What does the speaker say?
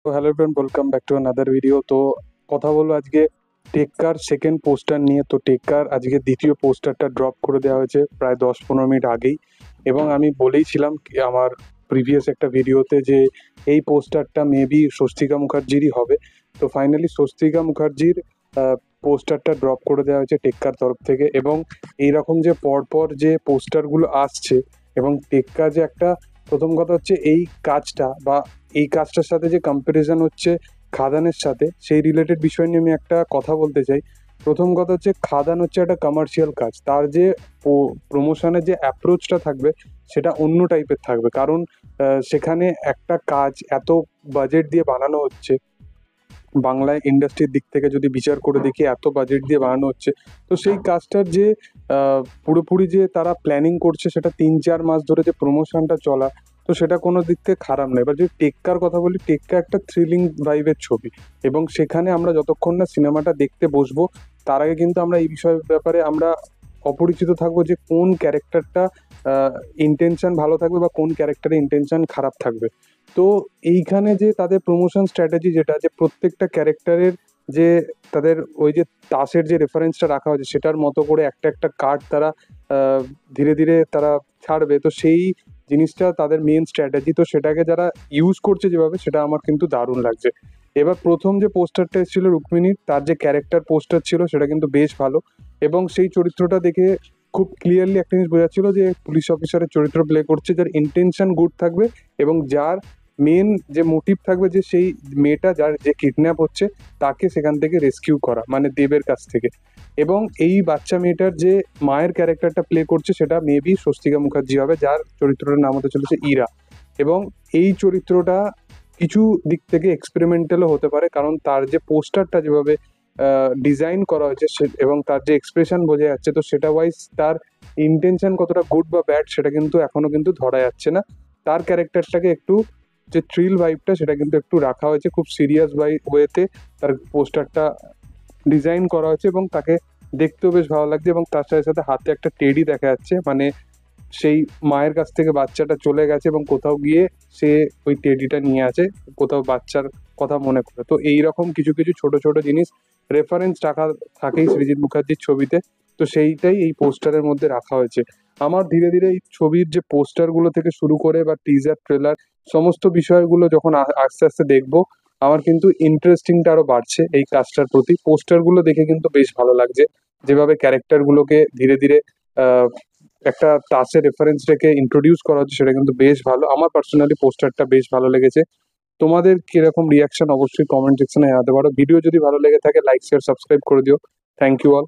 তো hello everyone, welcome back to another video. তো কথা বলবো আজকে টেক্কার সেকেন্ড পোস্টার নিয়ে। তো টেক্কার আজকে দ্বিতীয় পোস্টারটা ড্রপ করে দেওয়া হয়েছে প্রায় 10-15 মিনিট আগেই, এবং আমি বলেইছিলাম আমার প্রিভিয়াস একটা ভিডিওতে যে এই পোস্টারটা মেবি স্বস্তিকা মুখার্জিরই হবে। তো ফাইনালি স্বস্তিকা মুখার্জির পোস্টারটা ড্রপ করে দেওয়া হয়েছে টেক্কার তরফ থেকে। এবং এইরকম যে পরপর যে পোস্টারগুলো আসছে, এবং টেক্কা যে একটা, প্রথম কথা হচ্ছে এই কাজটা বা এই কাজটার সাথে যে কম্প্যারিজন হচ্ছে খাদানের সাথে, সেই রিলেটেড বিষয় নিয়ে আমি একটা কথা বলতে চাই। প্রথম কথা হচ্ছে খাদান হচ্ছে একটা কমার্শিয়াল কাজ, তার যে প্রমোশনের যে অ্যাপ্রোচটা থাকবে সেটা অন্য টাইপের থাকবে। কারণ সেখানে একটা কাজ এত বাজেট দিয়ে বানানো হচ্ছে, বাংলায় ইন্ডাস্ট্রির দিক থেকে যদি বিচার করে দেখি এত বাজেট দিয়ে বানানো হচ্ছে, তো সেই কাজটার যে পুরোপুরি যে তারা প্ল্যানিং করছে সেটা 3-4 মাস ধরে যে প্রমোশনটা চলা, তো সেটা কোনো দিক থেকে খারাপ নয়। এবার যদি টেক্কার কথা বলি, টেক্কা একটা থ্রিলিং ভাইবের ছবি, এবং সেখানে আমরা যতক্ষণ না সিনেমাটা দেখতে বসবো তার আগে কিন্তু আমরা এই বিষয়ের ব্যাপারে আমরা অপরিচিত থাকবো যে কোন ক্যারেক্টারটা ইন্টেনশন ভালো থাকবে বা কোন ক্যারেক্টারের ইন্টেনশন খারাপ থাকবে। তো এইখানে যে তাদের প্রমোশন স্ট্র্যাটেজি, যেটা যে প্রত্যেকটা ক্যারেক্টারের যে তাদের ওই যে তাসের যে রেফারেন্সটা রাখা হয়েছে সেটার মতো করে একটা একটা কার্ড তারা ধীরে ধীরে তারা ছাড়বে, তো সেই জিনিসটা তাদের মেন স্ট্র্যাটেজি। তো সেটাকে যারা ইউজ করছে যেভাবে, সেটা আমার কিন্তু দারুণ লাগছে। এবার প্রথম যে পোস্টারটা এসেছিল রুক্মিণীর, তার যে ক্যারেক্টার পোস্টার ছিল সেটা কিন্তু বেশ ভালো, এবং সেই চরিত্রটা দেখে খুব ক্লিয়ারলি একটা জিনিস বোঝাচ্ছিল যে পুলিশ অফিসারের চরিত্র প্লে করছে, যার ইন্টেনশন গুড থাকবে এবং যার মেন যে মোটিভ থাকবে যে সেই মেয়েটা যার যে কিডন্যাপ হচ্ছে তাকে সেখান থেকে রেস্কিউ করা, মানে দেবের কাছ থেকে। এবং এই বাচ্চা মেয়েটার যে মায়ের ক্যারেক্টারটা প্লে করছে সেটা মেবি স্বস্তিকা মুখার্জি হবে, যার চরিত্রটার নাম হতে চলেছে ইরা। এবং এই চরিত্রটা কিছু দিক থেকে এক্সপেরিমেন্টালও হতে পারে, কারণ তার যে পোস্টারটা যেভাবে ডিজাইন করা হয়েছে এবং তার যে এক্সপ্রেশন বোঝা যাচ্ছে, তো সেটা ওয়াইজ তার ইন্টেনশন কতটা গুড বা ব্যাড সেটা কিন্তু এখনো কিন্তু ধরা যাচ্ছে না। তার ক্যারেক্টারটাকে একটু, যে থ্রিল ভাইবটা সেটা কিন্তু একটু রাখা হয়েছে, খুব সিরিয়াস ওয়েতে তার পোস্টারটা ডিজাইন করা হয়েছে, এবং তাকে দেখতেও বেশ ভালো লাগছে। এবং তার সাথে সাথে হাতে একটা টেডি দেখা যাচ্ছে, মানে সেই মায়ের কাছ থেকে বাচ্চাটা চলে গেছে এবং কোথাও গিয়ে সে ওই টেডিটা নিয়ে আছে, কোথাও বাচ্চার কথা মনে করে। তো এইরকম কিছু কিছু ছোট ছোট জিনিস রেফারেন্স রাখা থাকেই সৃজিত মুখার্জির ছবিতে, তো সেইটাই এই পোস্টারের মধ্যে রাখা হয়েছে। আমার ধীরে ধীরে এই ছবির যে পোস্টারগুলো থেকে শুরু করে বা টিজার ট্রেলার সমস্ত বিষয়গুলো যখন আস্তে আস্তে দেখবো, আমার কিন্তু ইন্টারেস্টিংটা আরো বাড়ছে এই কাজটার প্রতি। পোস্টারগুলো দেখে কিন্তু বেশ ভালো লাগছে, যেভাবে ক্যারেক্টারগুলোকে ধীরে ধীরে আহ একটা টাচের রেফারেন্স রেখে ইন্ট্রোডিউস করা হচ্ছে, সেটা কিন্তু বেশ ভালো। আমার পার্সোনালি পোস্টারটা বেশ ভালো লেগেছে। তোমাদের কিরকম রিয়াকশন অবশ্যই কমেন্ট সেকশনে জানাতে পারো। ভিডিও যদি ভালো লেগে থাকে লাইক শেয়ার সাবস্ক্রাইব করে দিও। Thank you all.